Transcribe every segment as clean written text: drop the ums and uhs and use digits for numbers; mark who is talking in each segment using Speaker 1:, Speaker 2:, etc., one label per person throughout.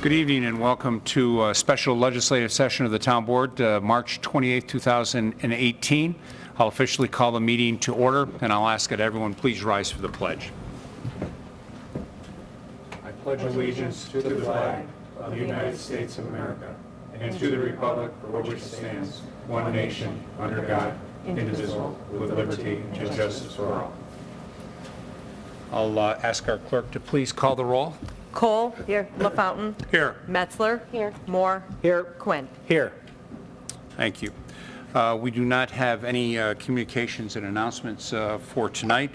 Speaker 1: Good evening and welcome to a special legislative session of the Town Board, March 28, 2018. I'll officially call the meeting to order, and I'll ask that everyone please rise for the pledge. I pledge allegiance to the flag of the United States of America and to the republic for which it stands, one nation, under God, indivisible, with liberty and justice for all. I'll ask our clerk to please call the roll.
Speaker 2: Cole. Here. LaFountain.
Speaker 1: Here.
Speaker 2: Metzler.
Speaker 3: Here.
Speaker 2: Moore.
Speaker 4: Here.
Speaker 2: Quinn.
Speaker 4: Here.
Speaker 1: Thank you. We do not have any communications and announcements for tonight.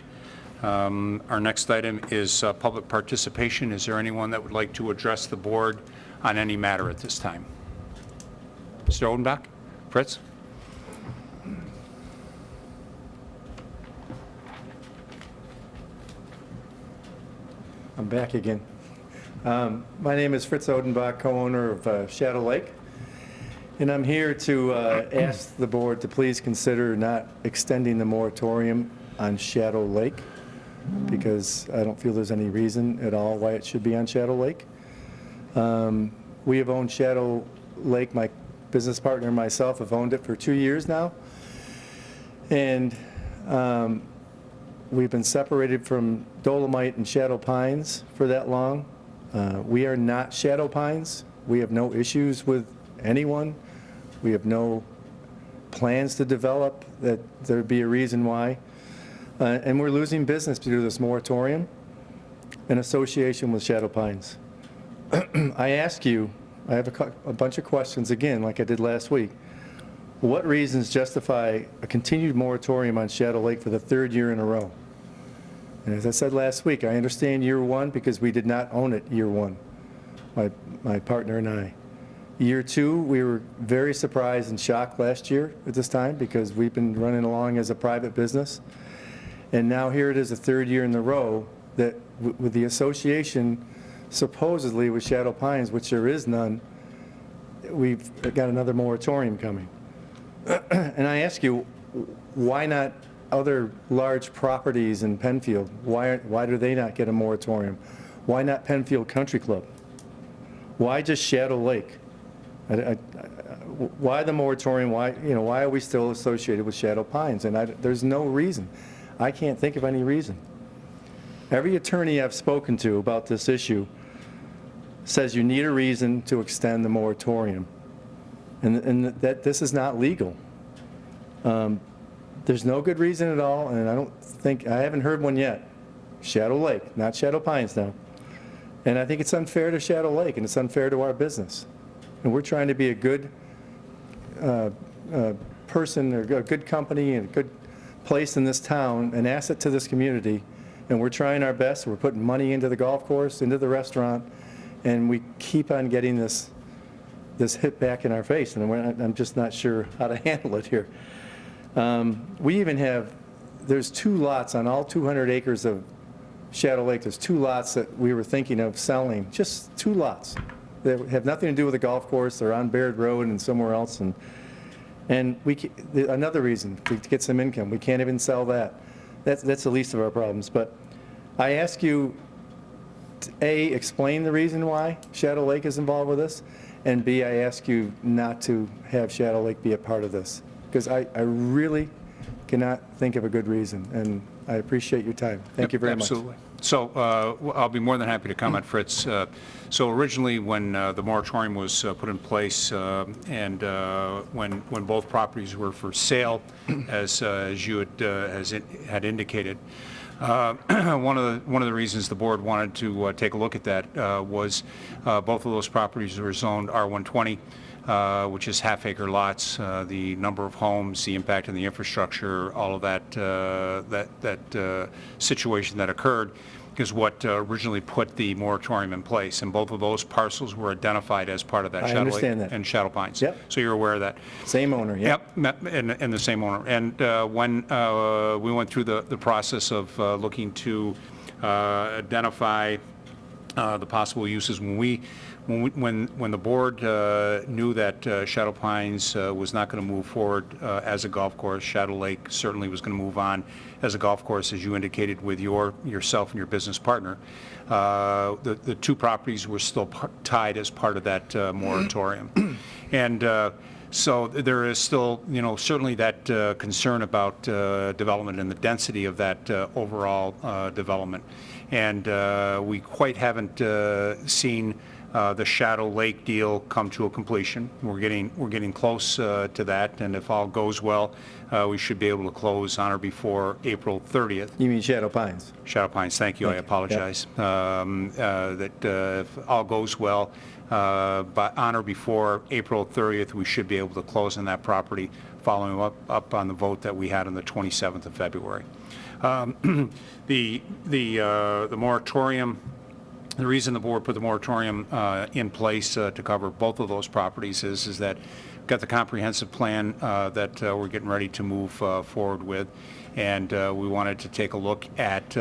Speaker 1: Our next item is public participation. Is there anyone that would like to address the board on any matter at this time? Mr. Odenbach? Fritz?
Speaker 4: I'm back again. My name is Fritz Odenbach, co-owner of Shadow Lake, and I'm here to ask the board to please consider not extending the moratorium on Shadow Lake, because I don't feel there's any reason at all why it should be on Shadow Lake. We have owned Shadow Lake, my business partner and myself have owned it for 2 years now, and we've been separated from Dolomite and Shadow Pines for that long. We are not Shadow Pines. We have no issues with anyone. We have no plans to develop that there'd be a reason why. And we're losing business due to this moratorium in association with Shadow Pines. I ask you, I have a bunch of questions again, like I did last week. What reasons justify a continued moratorium on Shadow Lake for the 3rd year in a row? And as I said last week, I understand year 1 because we did not own it year 1, my partner and I. Year 2, we were very surprised and shocked last year at this time because we've been running along as a private business. And now here it is, the 3rd year in a row that with the association supposedly with Shadow Pines, which there is none, we've got another moratorium coming. And I ask you, why not other large properties in Penfield? Why do they not get a moratorium? Why not Penfield Country Club? Why just Shadow Lake? Why the moratorium? Why are we still associated with Shadow Pines? And there's no reason. I can't think of any reason. Every attorney I've spoken to about this issue says you need a reason to extend the moratorium, and that this is not legal. There's no good reason at all, and I haven't heard one yet. Shadow Lake, not Shadow Pines now. And I think it's unfair to Shadow Lake, and it's unfair to our business. And we're trying to be a good person, or a good company, and a good place in this town, an asset to this community, and we're trying our best. We're putting money into the golf course, into the restaurant, and we keep on getting this hit back in our face, and I'm just not sure how to handle it here. We even have, there's 2 lots on all 200 acres of Shadow Lake. There's 2 lots that we were thinking of selling, just 2 lots. They have nothing to do with the golf course. They're on Baird Road and somewhere else. And another reason to get some income, we can't even sell that. That's the least of our problems. But I ask you to, A, explain the reason why Shadow Lake is involved with this, and B, I ask you not to have Shadow Lake be a part of this, because I really cannot think of a good reason, and I appreciate your time. Thank you very much.
Speaker 1: Absolutely. So I'll be more than happy to comment, Fritz. So originally, when the moratorium was put in place, and when both properties were for sale, as you had indicated, one of the reasons the board wanted to take a look at that was both of those properties were zoned R120. Which is half-acre lots, the number of homes, the impact on the infrastructure, all of that situation that occurred is what originally put the moratorium in place, and both of those parcels were identified as part of that Shadow Lake and Shadow Pines.
Speaker 4: Yep.
Speaker 1: So you're aware of that.
Speaker 4: Same owner, yep.
Speaker 1: Yep, and the same owner. And when we went through the process of looking to identify the possible uses. When the board knew that Shadow Pines was not going to move forward as a golf course, Shadow Lake certainly was going to move on as a golf course, as you indicated with yourself and your business partner. The two properties were still tied as part of that moratorium. And so there is still, certainly that concern about development and the density of that overall development. And we quite haven't seen the Shadow Lake deal come to a completion. We're getting close to that, and if all goes well, we should be able to close on or before April 30th.
Speaker 4: You mean Shadow Pines?
Speaker 1: Shadow Pines, thank you, I apologize. That if all goes well, but on or before April 30th, we should be able to close on that property, following up on the vote that we had on the 27th of February. The moratorium, the reason the board put the moratorium in place to cover both of those properties is that we've got the comprehensive plan that we're getting ready to move forward with, and we wanted to take a look at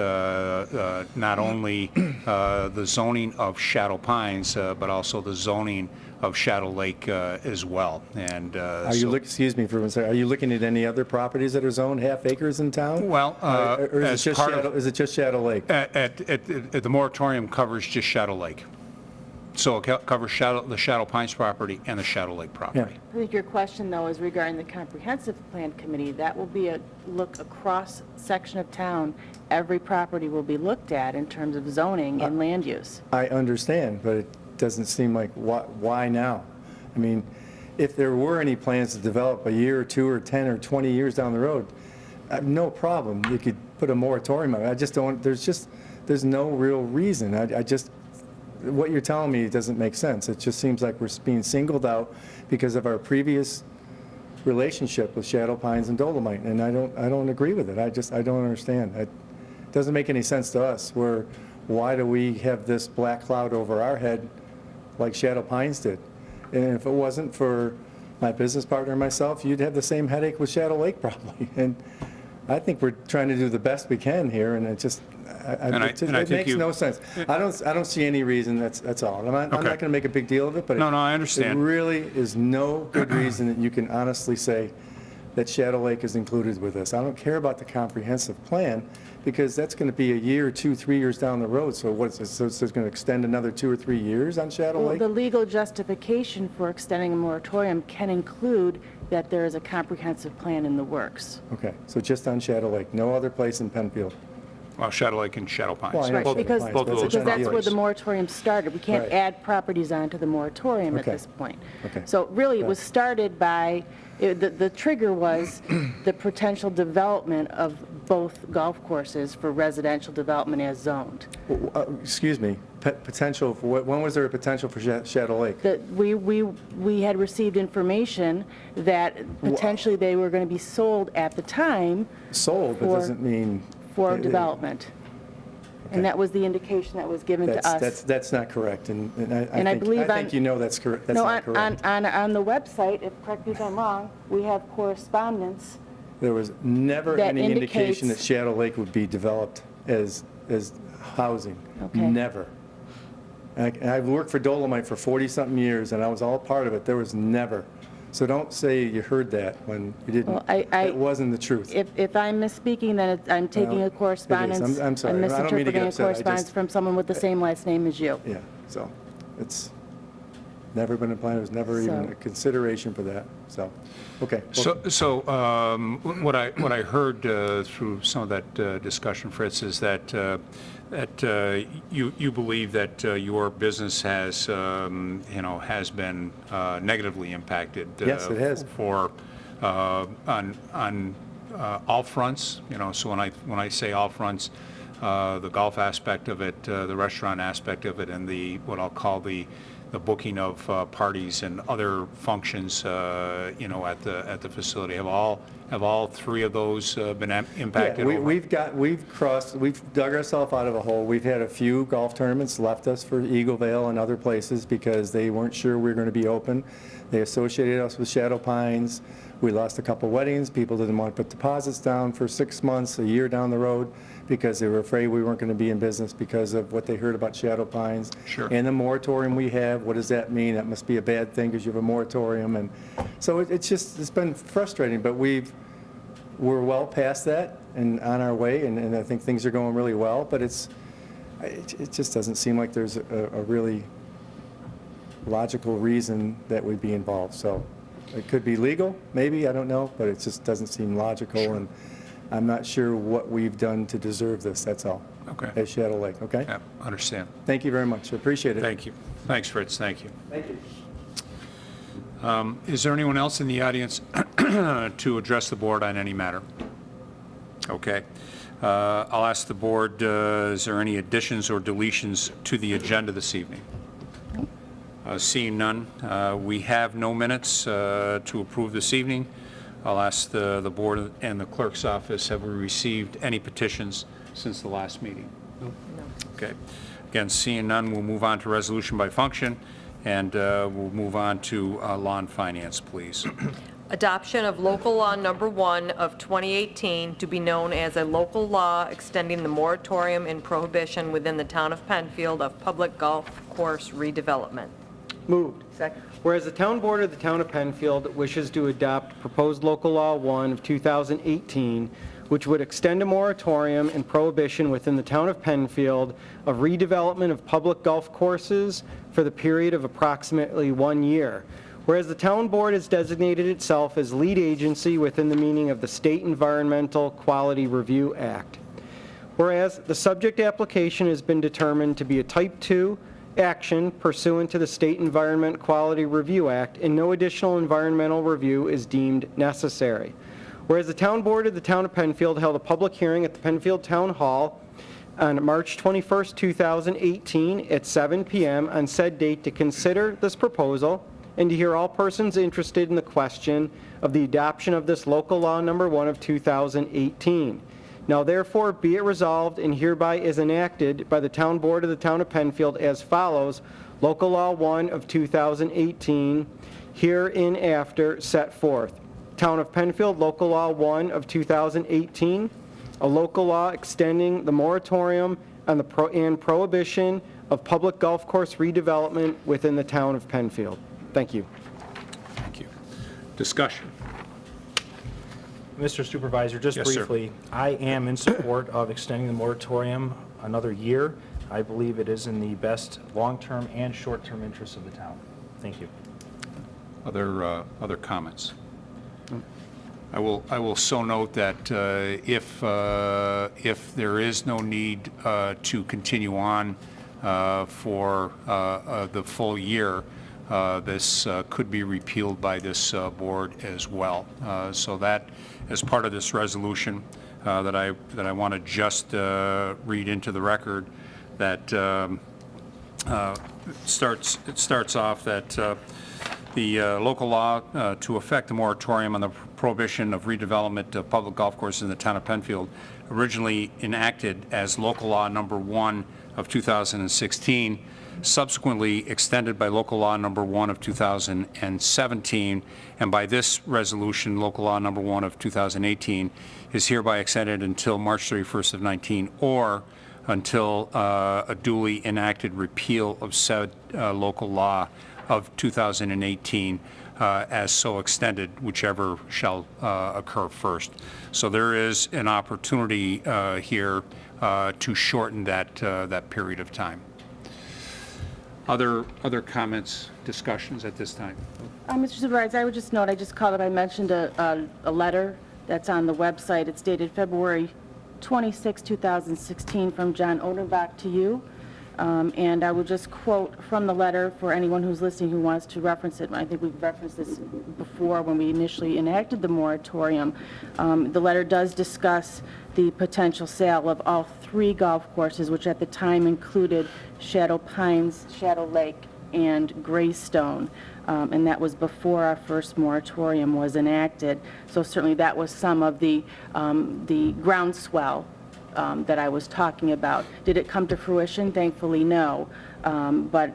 Speaker 1: not only the zoning of Shadow Pines, but also the zoning of Shadow Lake as well. And
Speaker 4: Excuse me for one second. Are you looking at any other properties that are zoned half acres in town?
Speaker 1: Well,
Speaker 4: or
Speaker 1: as part of,
Speaker 4: is it just Shadow Lake?
Speaker 1: the moratorium covers just Shadow Lake. So it covers the Shadow Pines property and the Shadow Lake property.
Speaker 4: Yeah.
Speaker 2: I think your question, though, is regarding the comprehensive plan committee. That will be a look across section of town. Every property will be looked at in terms of zoning and land use.
Speaker 4: I understand, but it doesn't seem like, why now? I mean, if there were any plans to develop a year or two or 10 or 20 years down the road, no problem. You could put a moratorium on it. I just don't, there's no real reason. What you're telling me doesn't make sense. It just seems like we're being singled out because of our previous relationship with Shadow Pines and Dolomite, and I don't agree with it. I don't understand. It doesn't make any sense to us. Why do we have this black cloud over our head like Shadow Pines did? And if it wasn't for my business partner and myself, you'd have the same headache with Shadow Lake probably. And I think we're trying to do the best we can here, and it just it makes no sense. I don't see any reason. That's all. I'm not going to make a big deal of it, but
Speaker 1: No, I understand.
Speaker 4: It really is no good reason that you can honestly say that Shadow Lake is included with this. I don't care about the comprehensive plan because that's going to be a year, 2, 3 years down the road. So what is it? So it's going to extend another 2 or 3 years on Shadow
Speaker 2: Well,
Speaker 4: Lake?
Speaker 2: the legal justification for extending a moratorium can include that there is a comprehensive plan in the works.
Speaker 4: Okay, so just on Shadow Lake, no other place in Penfield.
Speaker 1: Well, Shadow Lake and Shadow Pines.
Speaker 4: Well, I know
Speaker 2: Right,
Speaker 4: Shadow
Speaker 2: because
Speaker 4: Pines,
Speaker 1: both of
Speaker 4: but
Speaker 1: those
Speaker 4: it's a
Speaker 2: because that's where
Speaker 4: properties.
Speaker 2: the moratorium started. We can't
Speaker 4: Right.
Speaker 2: add properties onto the moratorium at
Speaker 4: Okay.
Speaker 2: this point.
Speaker 4: Okay.
Speaker 2: So really, it was
Speaker 4: Right.
Speaker 2: started by, the trigger was the potential development of both golf courses for residential development as zoned.
Speaker 4: Excuse me, potential, when was there a potential for Shadow Lake?
Speaker 2: That we had received information that potentially they were going to be sold at the time
Speaker 4: Sold, but
Speaker 2: for-
Speaker 4: doesn't mean.
Speaker 2: for development.
Speaker 4: Okay.
Speaker 2: And that was the indication that was given to us.
Speaker 4: That's not correct, and
Speaker 2: I believe
Speaker 4: I think you know that's correct. That's
Speaker 2: No,
Speaker 4: not correct.
Speaker 2: on the website, correct me if I'm wrong, we have correspondence.
Speaker 4: There was never
Speaker 2: that
Speaker 4: any indication that
Speaker 2: indicates-
Speaker 4: Shadow Lake would be developed as housing.
Speaker 2: Okay.
Speaker 4: Never. And I've worked for Dolomite for 40-something years, and I was all part of it. There was never. So don't say you heard that when you didn't.
Speaker 2: Well,
Speaker 4: It wasn't the truth.
Speaker 2: If I'm misspeaking, then I'm taking
Speaker 4: Well,
Speaker 2: a correspondence.
Speaker 4: it is. I'm sorry. I don't mean to get
Speaker 2: misinterpreting a
Speaker 4: upset. I
Speaker 2: correspondence
Speaker 4: just-
Speaker 2: from someone with the same last name as you.
Speaker 4: Yeah, so it's never been a plan. It was never even
Speaker 2: So-
Speaker 4: a consideration for that, so, okay.
Speaker 1: So what I heard through some of that discussion, Fritz, is that you believe that your business has has been negatively impacted.
Speaker 4: Yes, it has.
Speaker 1: On all fronts. So when I say all fronts, the golf aspect of it, the restaurant aspect of it, and what I'll call the booking of parties and other functions, at the facility have all Have all three of those been impacted?
Speaker 4: Yeah,
Speaker 1: over?
Speaker 4: we've dug ourselves out of a hole. We've had a few golf tournaments left us for Eagle Vale and other places because they weren't sure we were going to be open. They associated us with Shadow Pines. We lost a couple weddings. People didn't want to put deposits down for 6 months, a year down the road, because they were afraid we weren't going to be in business because of what they heard about Shadow Pines.
Speaker 1: Sure.
Speaker 4: And the moratorium we have, what does that mean? That must be a bad thing because you have a moratorium. And so it's been frustrating, but we're well past that and on our way, and I think things are going really well, but it just doesn't seem like there's a really logical reason that we'd be involved. So it could be legal, maybe, I don't know, but it just doesn't seem logical, and I'm not sure what we've done to deserve this, that's all.
Speaker 1: Okay.
Speaker 4: At Shadow Lake, okay?
Speaker 1: Yeah, understand.
Speaker 4: Thank you very much, I appreciate it.
Speaker 1: Thank you. Thanks, Fritz, thank you.
Speaker 4: Thank you.
Speaker 1: Is there anyone else in the audience to address the board on any matter? Okay. I'll ask the board, is there any additions or deletions to the agenda this evening? Seeing none, we have no minutes to approve this evening. I'll ask the board and the clerk's office, have we received any petitions since the last meeting? No. Okay. Again, seeing none, we'll move on to resolution by function, and we'll move on to law and finance, please.
Speaker 3: Adoption of local law number 1 of 2018 to be known as a local law extending the moratorium and prohibition within the town of Penfield of public golf course redevelopment.
Speaker 5: Moved.
Speaker 3: Second.
Speaker 5: Whereas the town board of the town of Penfield wishes to adopt proposed local law 1 of 2018, which would extend a moratorium and prohibition within the town of Penfield of redevelopment of public golf courses for the period of approximately 1 year. Whereas the town board has designated itself as lead agency within the meaning of the State Environmental Quality Review Act. Whereas the subject application has been determined to be a Type 2 action pursuant to the State Environment Quality Review Act, and no additional environmental review is deemed necessary. Whereas the town board of the town of Penfield held a public hearing at the Penfield Town Hall on March 21st, 2018 at 7 p.m. on said date to consider this proposal and to hear all persons interested in the question of the adoption of this local law number 1 of 2018. Now therefore be it resolved and hereby is enacted by the town board of the town of Penfield as follows: local law 1 of 2018 hereinafter set forth. Town of Penfield local law 1 of 2018, a local law extending the moratorium on the prohibition of public golf course redevelopment within the town of Penfield. Thank you.
Speaker 1: Thank you. Discussion.
Speaker 6: Mr. Supervisor, just
Speaker 1: Yes, sir.
Speaker 6: briefly, I am in support of extending the moratorium another year. I believe it is in the best long-term and short-term interests of the town. Thank you.
Speaker 1: Other comments? I will so note that if there is no need to continue on for the full year, this could be repealed by this board as well. So that, as part of this resolution, that I want to just read into the record, that it starts off that the local law to effect the moratorium on the prohibition of redevelopment of public golf courses in the town of Penfield, originally enacted as local law number 1 of 2016, subsequently extended by local law number 1 of 2017, and by this resolution, local law number 1 of 2018, is hereby extended until March 31st of 19, or until a duly enacted repeal of said local law of 2018 as so extended, whichever shall occur first. So there is an opportunity here to shorten that period of time. Other comments, discussions at this time?
Speaker 2: Mr. Supervisor, I would just note, I just called up, I mentioned a letter that's on the website. It's dated February 26, 2016, from John Odenbach to you. And I will just quote from the letter for anyone who's listening who wants to reference it. I think we've referenced this before when we initially enacted the moratorium. The letter does discuss the potential sale of all 3 golf courses, which at the time included Shadow Pines, Shadow Lake, and Greystone, and that was before our first moratorium was enacted. So certainly that was some of the groundswell that I was talking about. Did it come to fruition? Thankfully, no. But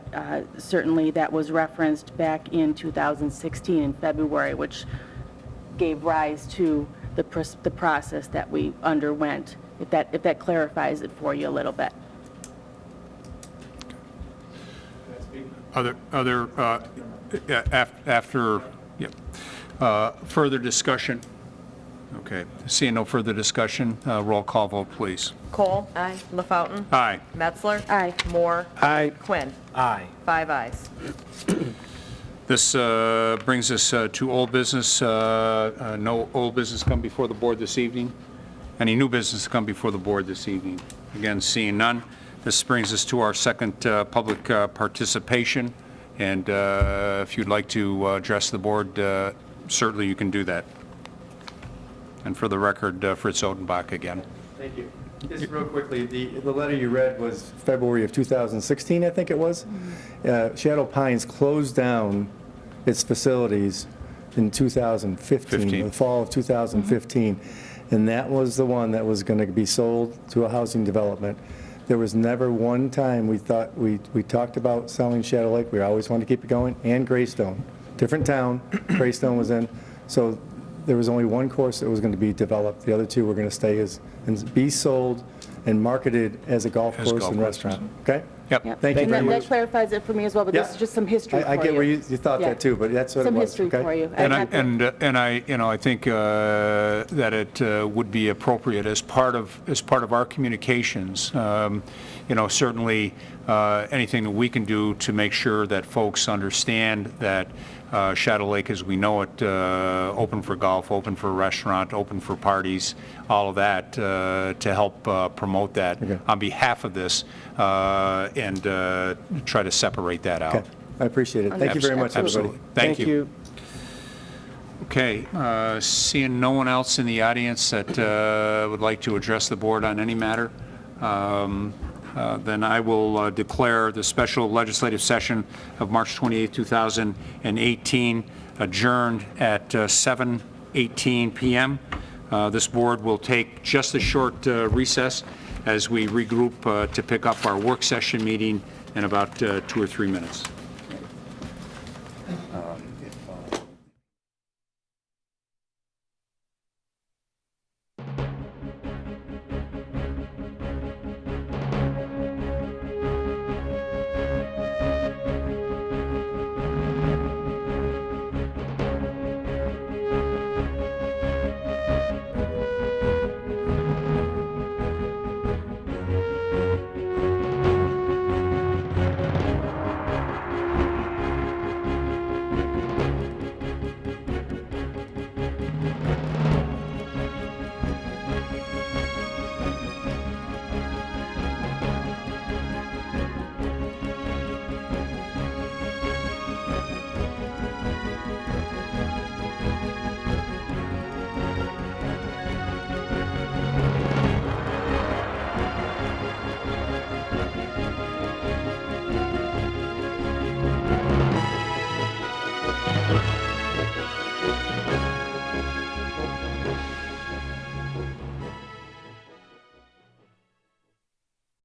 Speaker 2: certainly that was referenced back in 2016 in February, which gave rise to the process that we underwent, if that clarifies it for you a little bit.
Speaker 1: Further discussion? Okay, seeing no further discussion, roll call vote, please.
Speaker 3: Cole? Aye. LaFountain?
Speaker 1: Aye.
Speaker 3: Metzler?
Speaker 2: Aye.
Speaker 3: Moore?
Speaker 5: Aye.
Speaker 3: Quinn?
Speaker 6: Aye.
Speaker 3: 5 ayes.
Speaker 1: This brings us to old business. No old business come before the board this evening. Any new business come before the board this evening? Again, seeing none. This brings us to our second public participation, and if you'd like to address the board, certainly you can do that. And for the record, Fritz Odenbach again.
Speaker 4: Thank you. Just real quickly, the letter you read was February of 2016, I think it was. Shadow Pines closed down its facilities in 2015, the fall of 2015. And that was the one that was going to be sold to a housing development. There was never one time we talked about selling Shadow Lake. We always wanted to keep it going, and Greystone. Different town, Greystone was in. So there was only one course that was going to be developed. The other two were going to stay and be sold and marketed as a golf
Speaker 1: As
Speaker 4: course
Speaker 1: golf
Speaker 4: and
Speaker 1: courses.
Speaker 4: restaurant. Okay?
Speaker 1: Yep.
Speaker 4: Thank you
Speaker 2: And
Speaker 4: very
Speaker 2: that
Speaker 4: much.
Speaker 2: clarifies it for me as well, but this
Speaker 4: Yeah.
Speaker 2: is just some history for you.
Speaker 4: I get where you thought
Speaker 2: Yeah.
Speaker 4: that too, but that's what it
Speaker 2: Some
Speaker 4: was.
Speaker 2: history
Speaker 4: okay?
Speaker 2: for you.
Speaker 1: And I think that it would be appropriate as part of our communications. Certainly anything that we can do to make sure that folks understand that Shadow Lake, as we know it, open for golf, open for restaurant, open for parties, all of that, to help promote that on behalf of this, and try to separate that out.
Speaker 4: Okay. I appreciate it. Thank you very much, everybody.
Speaker 1: Absolutely. Thank you. Okay, seeing no one else in the audience that would like to address the board on any matter, then I will declare the special legislative session of March 28, 2018 adjourned at 7:18 p.m. This board will take just a short recess as we regroup to pick up our work session meeting in about 2 or 3 minutes.